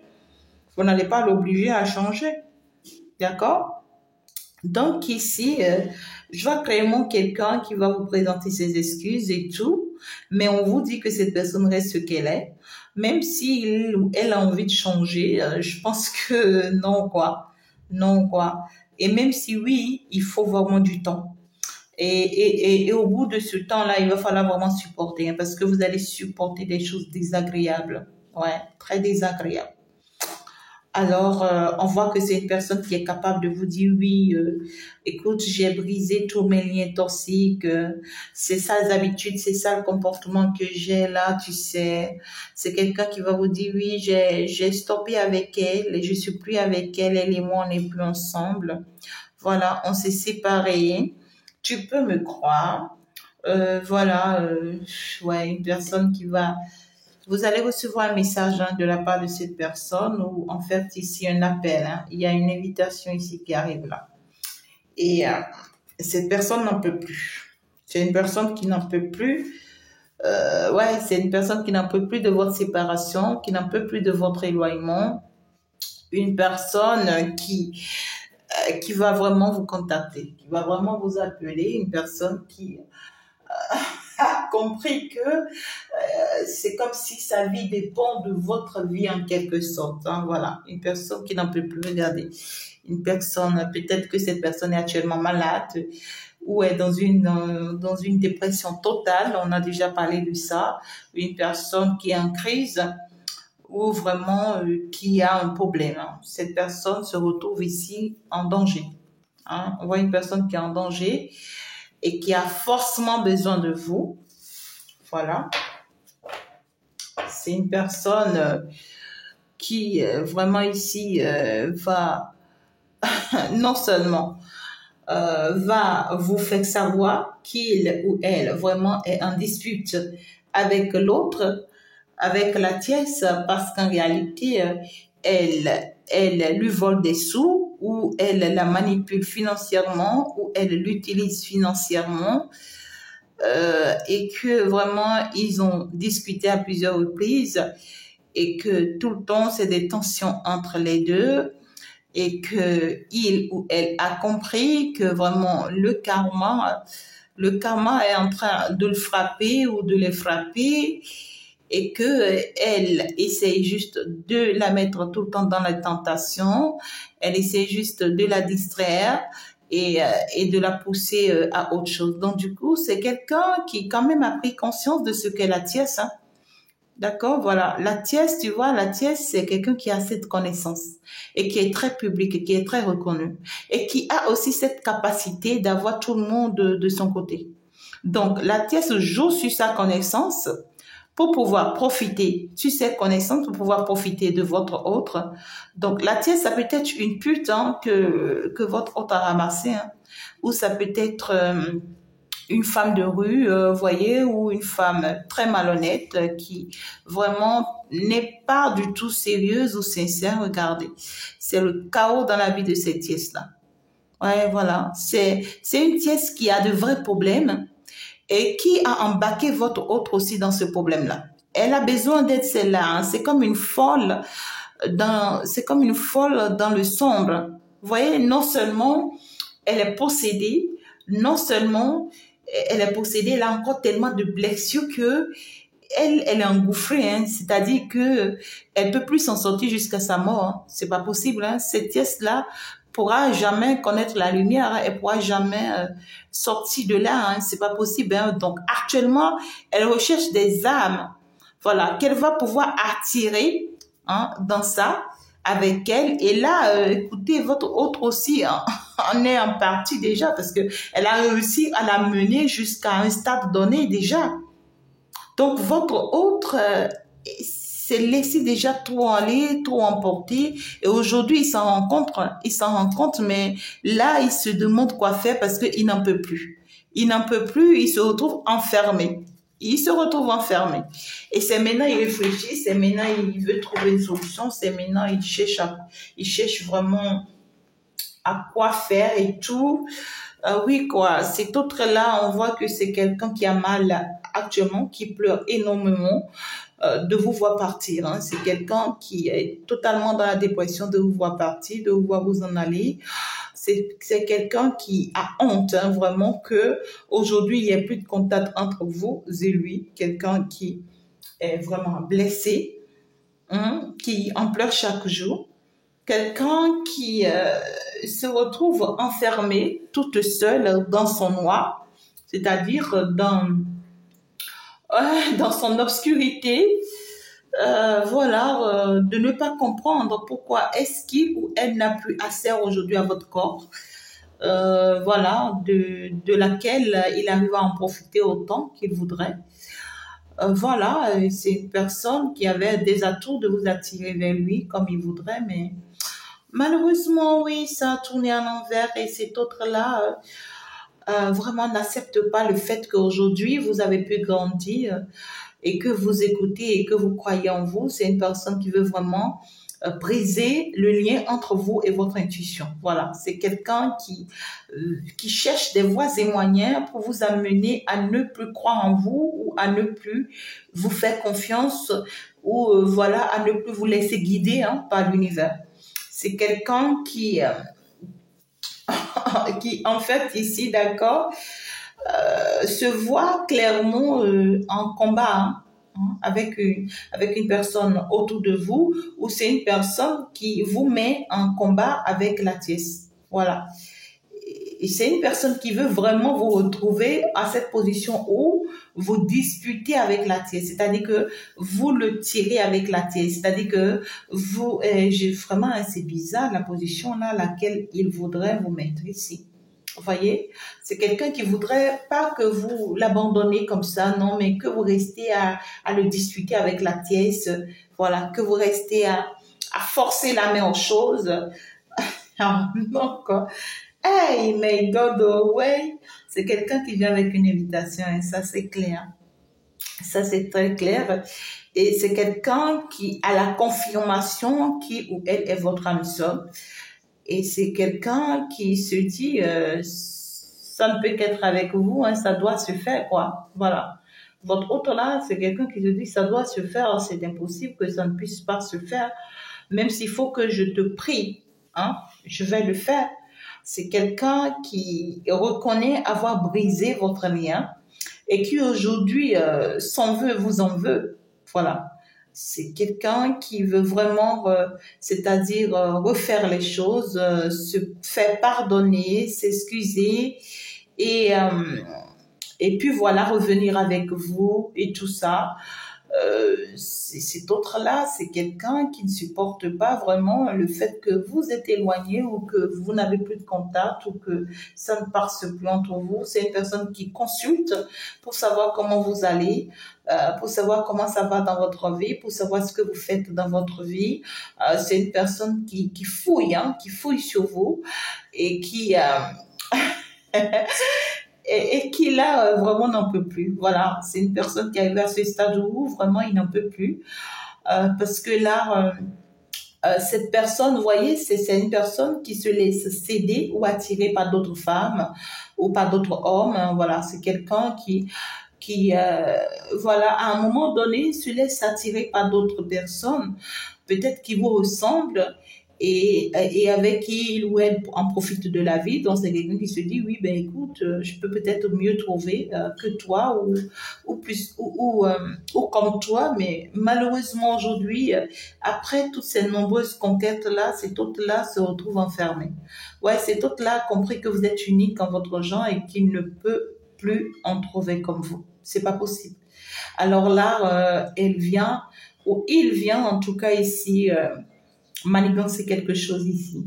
Vous n'allez pas l'obliger à changer. D'accord? Donc ici, je vois clairement quelqu'un qui va vous présenter ses excuses et tout, mais on vous dit que cette personne reste ce qu'elle est. Même si il ou elle a envie de changer, je pense que non, quoi. Non, quoi. Et même si oui, il faut vraiment du temps. Et au bout de ce temps-là, il va falloir vraiment supporter, hein, parce que vous allez supporter des choses désagréables. Ouais, très désagréables. Alors, on voit que c'est une personne qui est capable de vous dire, oui, écoute, j'ai brisé tous mes liens toxiques, c'est ça les habitudes, c'est ça le comportement que j'ai là, tu sais. C'est quelqu'un qui va vous dire, oui, j'ai stoppé avec elle, et je suis plus avec elle, elle et moi, on n'est plus ensemble. Voilà, on s'est séparés. Tu peux me croire. Voilà, ouais, une personne qui va vous allez recevoir un message, hein, de la part de cette personne ou en fait ici un appel, hein. Il y a une invitation ici qui arrive là. Et cette personne n'en peut plus. C'est une personne qui n'en peut plus. Ouais, c'est une personne qui n'en peut plus de votre séparation, qui n'en peut plus de votre éloignement. Une personne qui va vraiment vous contacter, qui va vraiment vous appeler. Une personne qui a compris que c'est comme si sa vie dépend de votre vie en quelque sorte, hein, voilà, une personne qui n'en peut plus regarder, une personne, peut-être que cette personne est actuellement malade ou est dans une dépression totale, on a déjà parlé de ça, une personne qui est en crise ou vraiment qui a un problème, hein. Cette personne se retrouve ici en danger, hein. On voit une personne qui est en danger et qui a forcément besoin de vous, voilà. C'est une personne qui vraiment ici va non seulement va vous faire savoir qu'il ou elle vraiment est en dispute avec l'autre, avec la tierce, parce qu'en réalité, elle lui vole des sous, ou elle la manipule financièrement, ou elle l'utilise financièrement. et que vraiment ils ont discuté à plusieurs reprises et que tout le temps c'est des tensions entre les deux et que il ou elle a compris que vraiment le karma est en train de le frapper ou de les frapper et que elle essaye juste de la mettre tout le temps dans la tentation, elle essaie juste de la distraire et de la pousser à autre chose. Donc du coup, c'est quelqu'un qui quand même a pris conscience de ce qu'est la tierce, hein. D'accord, voilà. La tiesse, tu vois, la tiesse, c'est quelqu'un qui a cette connaissance et qui est très public et qui est très reconnu et qui a aussi cette capacité d'avoir tout le monde de son côté. Donc, la tiesse joue sur sa connaissance pour pouvoir profiter sur ses connaissances, pour pouvoir profiter de votre autre. Donc, la tiesse, ça peut être une pute hein, que votre autre a ramassé, hein, ou ça peut être une femme de rue, voyez, ou une femme très malhonnête qui vraiment n'est pas du tout sérieuse ou sincère. Regardez, c'est le chaos dans la vie de cette tiesse-là. Ouais, voilà, c'est une tiesse qui a de vrais problèmes et qui a embarqué votre autre aussi dans ce problème-là. Elle a besoin d'être celle-là. Hein. C'est comme une folle dans le sombre. Vous voyez, non seulement elle est possédée, non seulement elle est possédée, elle a encore tellement de blessures que elle est engouffrée, hein. C'est-à-dire que elle peut plus s'en sortir jusqu'à sa mort. Hein. C'est pas possible. Hein. Cette pièce-là pourra jamais connaître la lumière, hein. Elle pourra jamais sortir de là. Hein. C'est pas possible. Hein. Donc actuellement, elle recherche des âmes, voilà, qu'elle va pouvoir attirer hein, dans ça avec elle. Et là, écoutez, votre autre aussi hein, en est en partie déjà parce que elle a réussi à la mener jusqu'à un stade donné déjà. Donc, votre autre s'est laissé déjà trop aller, trop emporter. Et aujourd'hui, il s'en rend compte, mais là, il se demande quoi faire parce qu'il n'en peut plus. Il n'en peut plus, il se retrouve enfermé. Il se retrouve enfermé. Et c'est maintenant, il réfléchit, c'est maintenant, il veut trouver une solution, c'est maintenant, il cherche vraiment à quoi faire et tout. Oui, quoi, cet autre-là, on voit que c'est quelqu'un qui a mal actuellement, qui pleure énormément de vous voir partir. Hein. C'est quelqu'un qui est totalement dans la dépression de vous voir partir, de vous voir vous en aller. C'est quelqu'un qui a honte, hein, vraiment, que aujourd'hui il n'y ait plus de contact entre vous et lui. Quelqu'un qui est vraiment blessé, hein, qui en pleure chaque jour. Quelqu'un qui se retrouve enfermé, toute seule dans son noir, c'est-à-dire dans son obscurité, voilà, de ne pas comprendre pourquoi est-ce qu'il ou elle n'a plus accès aujourd'hui à votre corps, voilà, de laquelle il arrive à en profiter autant qu'il voudrait. Voilà, c'est une personne qui avait des atouts de vous attirer vers lui comme il voudrait, mais malheureusement, oui, ça a tourné à l'envers et cet autre-là vraiment n'accepte pas le fait qu'aujourd'hui, vous avez pu grandir et que vous écoutez et que vous croyez en vous. C'est une personne qui veut vraiment briser le lien entre vous et votre intuition. Voilà, c'est quelqu'un qui cherche des voies et moyens pour vous amener à ne plus croire en vous ou à ne plus vous faire confiance ou voilà, à ne plus vous laisser guider hein, par l'univers. C'est quelqu'un qui en fait ici, d'accord, se voit clairement en combat hein, avec une personne autour de vous ou c'est une personne qui vous met en combat avec la tiesse. Voilà. Et c'est une personne qui veut vraiment vous retrouver à cette position où vous disputez avec la tiesse, c'est-à-dire que vous le tirez avec la tiesse, c'est-à-dire que vous, vraiment, c'est bizarre la position là, laquelle il voudrait vous mettre ici. Vous voyez, c'est quelqu'un qui voudrait pas que vous l'abandonnez comme ça, non, mais que vous restez à le discuter avec la tiesse, voilà, que vous restez à forcer la main aux choses. Non, quoi. Hey, may God go away. C'est quelqu'un qui vient avec une invitation, et ça c'est clair. Ça c'est très clair. Et c'est quelqu'un qui a la confirmation qui ou elle est votre âme sœur. Et c'est quelqu'un qui se dit, ça ne peut qu'être avec vous, hein, ça doit se faire, quoi. Voilà. Votre hôte là, c'est quelqu'un qui se dit ça doit se faire, c'est impossible que ça ne puisse pas se faire, même s'il faut que je te prie, hein, je vais le faire. C'est quelqu'un qui reconnaît avoir brisé votre lien et qui aujourd'hui s'en veut, vous en veut. Voilà. C'est quelqu'un qui veut vraiment, c'est-à-dire refaire les choses, se faire pardonner, s'excuser et, euh, et puis voilà, revenir avec vous et tout ça. Cet autre-là, c'est quelqu'un qui ne supporte pas vraiment le fait que vous êtes éloigné ou que vous n'avez plus de contact ou que ça ne passe plus entre vous. C'est une personne qui consulte pour savoir comment vous allez, pour savoir comment ça va dans votre vie, pour savoir ce que vous faites dans votre vie. C'est une personne qui fouille, hein, qui fouille sur vous et qui... et qui là vraiment n'en peut plus. Voilà, c'est une personne qui arrive à ce stade où vraiment il n'en peut plus parce que là cette personne, vous voyez, c'est une personne qui se laisse céder ou attirer par d'autres femmes ou par d'autres hommes. Hein, voilà, c'est quelqu'un qui voilà, à un moment donné se laisse attirer par d'autres personnes, peut-être qui vous ressemblent et avec qui il ou elle en profite de la vie. Donc, c'est quelqu'un qui se dit, oui, ben écoute, je peux peut-être mieux trouver que toi ou plus ou comme toi. Mais malheureusement, aujourd'hui, après toutes ces nombreuses conquêtes-là, cet autre-là se retrouve enfermé. Ouais, cet autre-là a compris que vous êtes unique en votre genre et qu'il ne peut plus en trouver comme vous. C'est pas possible. Alors là, elle vient, ou il vient en tout cas ici, manigancer quelque chose ici.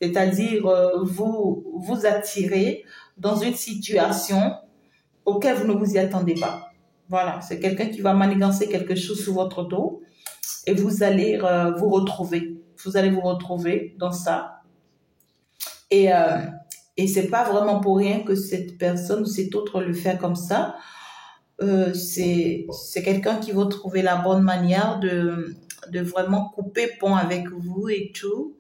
C'est-à-dire, vous attirer dans une situation auquel vous ne vous y attendez pas. Voilà, c'est quelqu'un qui va manigancer quelque chose sous votre dos et vous allez vous retrouver. Vous allez vous retrouver dans ça. Et c'est pas vraiment pour rien que cette personne ou cet autre le fait comme ça. C'est quelqu'un qui va trouver la bonne manière de vraiment couper pont avec vous et tout.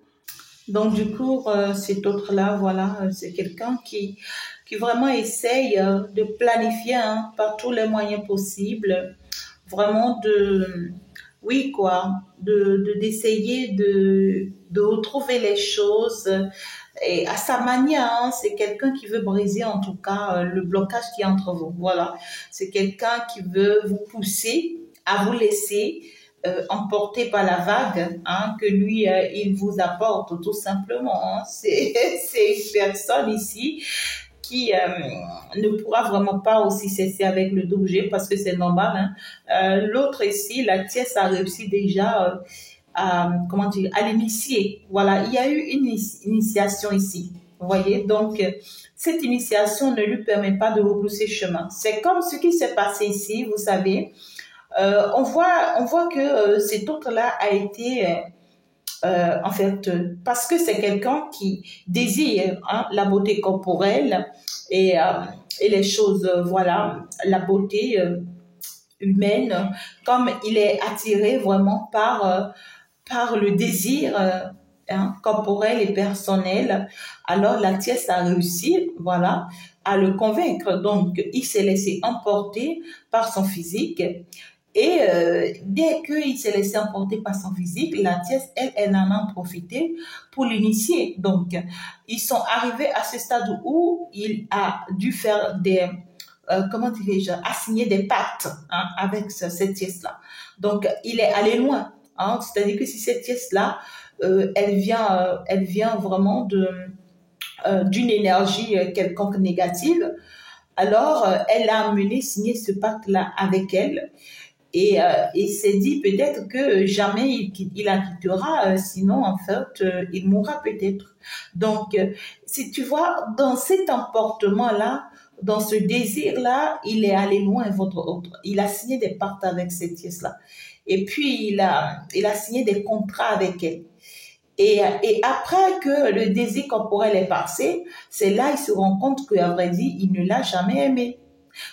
Donc, du coup, cet autre-là, voilà, c'est quelqu'un qui vraiment essaye de planifier hein, par tous les moyens possibles, vraiment oui, quoi, d'essayer de retrouver les choses et à sa manière, hein, c'est quelqu'un qui veut briser en tout cas le blocage qui est entre vous. Voilà, c'est quelqu'un qui veut vous pousser à vous laisser emporter par la vague hein, que lui, il vous apporte tout simplement. Hein. C'est une personne ici qui ne pourra vraiment pas aussi cesser avec le double parce que c'est normal. Hein. L'autre ici, la tierce a réussi déjà comment dire, à l'initier. Voilà, il y a eu une initiation ici. Vous voyez, donc cette initiation ne lui permet pas de repousser chemin. C'est comme ce qui s'est passé ici, vous savez. On voit que cet autre-là a été, en fait, parce que c'est quelqu'un qui désire hein, la beauté corporelle et les choses, voilà, la beauté humaine, comme il est attiré vraiment par le désir hein, corporel et personnel, alors la tierce a réussi, voilà, à le convaincre. Donc, il s'est laissé emporter par son physique. Et dès qu'il s'est laissé emporter par son physique, la tierce, elle en a profité pour l'initier. Donc, ils sont arrivés à ce stade où il a dû faire comment dirais-je, assigner des pactes hein, avec cette tierce-là. Donc, il est allé loin. Hein, c'est-à-dire que si cette pièce-là, elle vient vraiment d'une énergie quelconque négative, alors elle a amené signer ce pacte-là avec elle et il s'est dit peut-être que jamais il la quittera, sinon en fait il mourra peut-être. Donc, si tu vois, dans cet emportement-là, dans ce désir-là, il est allé loin, votre autre. Il a signé des pactes avec cette pièce-là. Et puis, il a signé des contrats avec elle. Et après que le désir corporel est passé, c'est là il se rend compte qu'à vrai dire, il ne l'a jamais aimé.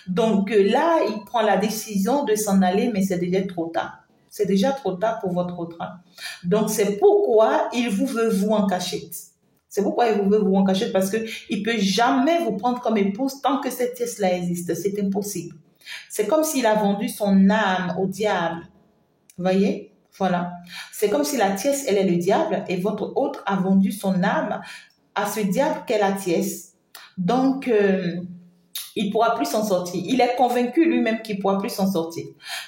Donc là, il prend la décision de s'en aller, mais c'est déjà trop tard. C'est déjà trop tard pour votre autre âme. Donc, c'est pourquoi il vous veut vous en cachette. C'est pourquoi il veut vous en cacher, parce qu'il ne peut jamais vous prendre comme épouse tant que cette pièce-là existe. C'est impossible. C'est comme s'il a vendu son âme au diable. Vous voyez? Voilà. C'est comme si la tiesse, elle est le diable et votre autre a vendu son âme à ce diable qu'est la tiesse. Donc, il ne pourra plus s'en sortir. Il est convaincu lui-même qu'il ne pourra plus s'en sortir.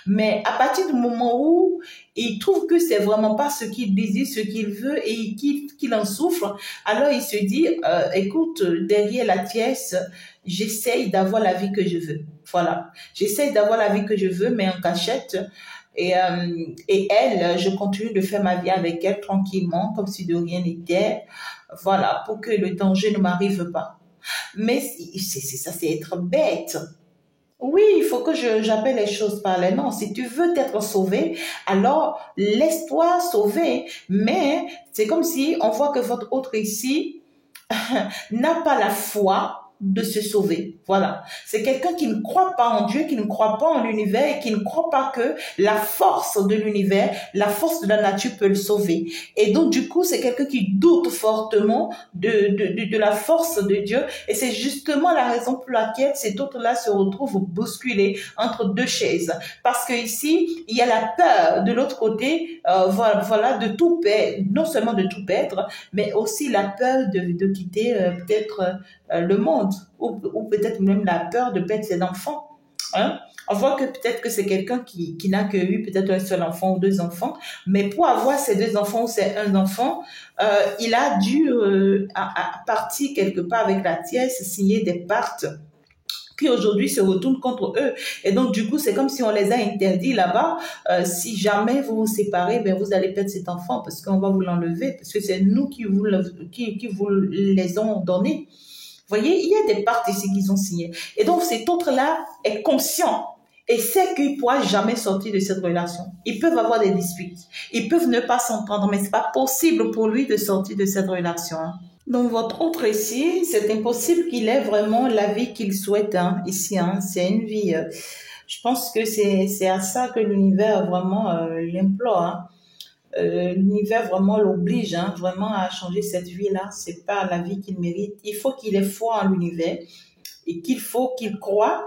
Mais à partir du moment où il trouve que c'est vraiment pas ce qu'il désire, ce qu'il veut et qu'il en souffre, alors il se dit, écoute, derrière la tiesse, j'essaye d'avoir la vie que je veux. Voilà. J'essaye d'avoir la vie que je veux, mais en cachette. Et elle, je continue de faire ma vie avec elle tranquillement, comme si de rien n'était. Voilà, pour que le danger ne m'arrive pas. Mais ça, c'est être bête. Oui, il faut que j'appelle les choses par les noms. Si tu veux être sauvé, alors laisse-toi sauver. Mais c'est comme si on voit que votre autre ici n'a pas la foi de se sauver. Voilà. C'est quelqu'un qui ne croit pas en Dieu, qui ne croit pas en l'univers et qui ne croit pas que la force de l'univers, la force de la nature peut le sauver. Et donc, du coup, c'est quelqu'un qui doute fortement de la force de Dieu. Et c'est justement la raison pour laquelle cet autre-là se retrouve bousculé entre deux chaises. Parce que ici, il y a la peur de l'autre côté, voilà, de tout perdre, non seulement de tout perdre, mais aussi la peur de quitter peut-être le monde, ou peut-être même la peur de perdre ses enfants. Hein? On voit que peut-être que c'est quelqu'un qui n'a que eu peut-être un seul enfant ou deux enfants, mais pour avoir ces deux enfants ou ces un enfant, il a dû à partir quelque part avec la tiesse, signer des pactes qui aujourd'hui se retournent contre eux. Et donc, du coup, c'est comme si on les a interdits là-bas. Si jamais vous vous séparez, ben, vous allez perdre cet enfant parce qu'on va vous l'enlever, parce que c'est nous qui vous les ont donnés. Vous voyez, il y a des pactes ici qu'ils ont signés. Et donc, cet autre-là est conscient et sait qu'il ne pourra jamais sortir de cette relation. Ils peuvent avoir des disputes. Ils peuvent ne pas s'entendre, mais ce n'est pas possible pour lui de sortir de cette relation. Donc, votre autre ici, c'est impossible qu'il ait vraiment la vie qu'il souhaite ici. C'est une vie, je pense que c'est à ça que l'univers vraiment l'implore. L'univers vraiment l'oblige vraiment à changer cette vie-là. C'est pas la vie qu'il mérite. Il faut qu'il ait foi en l'univers et qu'il faut qu'il croie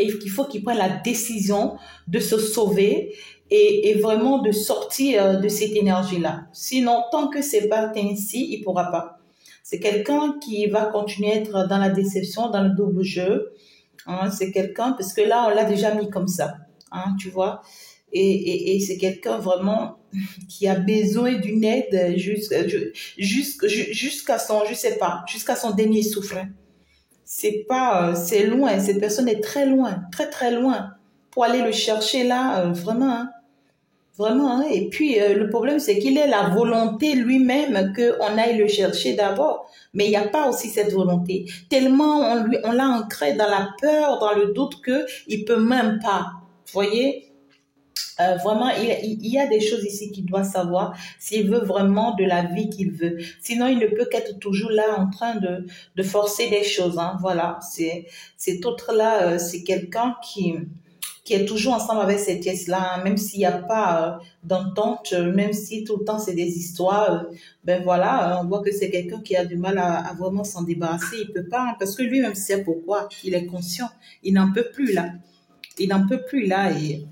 et qu'il faut qu'il prenne la décision de se sauver et vraiment de sortir de cette énergie-là. Sinon, tant que c'est pas ainsi, il pourra pas. C'est quelqu'un qui va continuer à être dans la déception, dans le double jeu. C'est quelqu'un, parce que là, on l'a déjà mis comme ça. Tu vois. Et c'est quelqu'un vraiment qui a besoin d'une aide jusqu'à son, je sais pas, jusqu'à son dernier souffle. C'est pas, c'est loin, cette personne est très loin, très très loin. Pour aller le chercher là, vraiment, vraiment. Et puis, le problème, c'est qu'il est la volonté lui-même qu'on aille le chercher d'abord. Mais il n'y a pas aussi cette volonté. Tellement on l'a ancré dans la peur, dans le doute qu'il peut même pas. Vous voyez? Vraiment, il y a des choses ici qu'il doit savoir s'il veut vraiment de la vie qu'il veut. Sinon, il ne peut qu'être toujours là en train de forcer des choses. Voilà, cet autre-là, c'est quelqu'un qui est toujours ensemble avec cette pièce-là, même s'il n'y a pas d'entente, même si tout le temps c'est des histoires. Ben voilà, on voit que c'est quelqu'un qui a du mal à vraiment s'en débarrasser. Il peut pas, parce que lui-même sait pourquoi. Il est conscient. Il n'en peut plus là. Il n'en peut plus là et...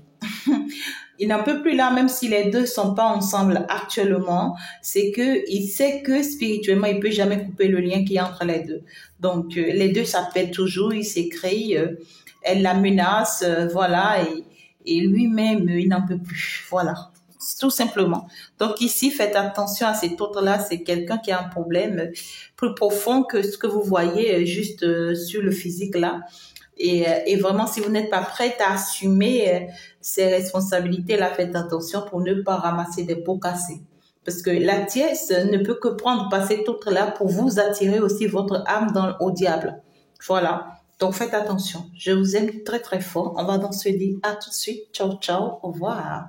Il n'en peut plus là, même si les deux sont pas ensemble actuellement, c'est que il sait que spirituellement, il peut jamais couper le lien qu'il y a entre les deux. Donc, les deux s'appellent toujours, ils s'écrient, elle la menace, voilà, et lui-même, il n'en peut plus, voilà. Tout simplement. Donc ici, faites attention à cet autre-là, c'est quelqu'un qui a un problème plus profond que ce que vous voyez juste sur le physique là. Et vraiment, si vous n'êtes pas prête à assumer ces responsabilités-là, faites attention pour ne pas ramasser des pots cassés. Parce que la tiesse ne peut que prendre par cet autre-là pour vous attirer aussi votre âme au diable. Voilà. Donc, faites attention. Je vous aime très, très fort. On va donc se dire à tout de suite. Ciao, ciao. Au revoir.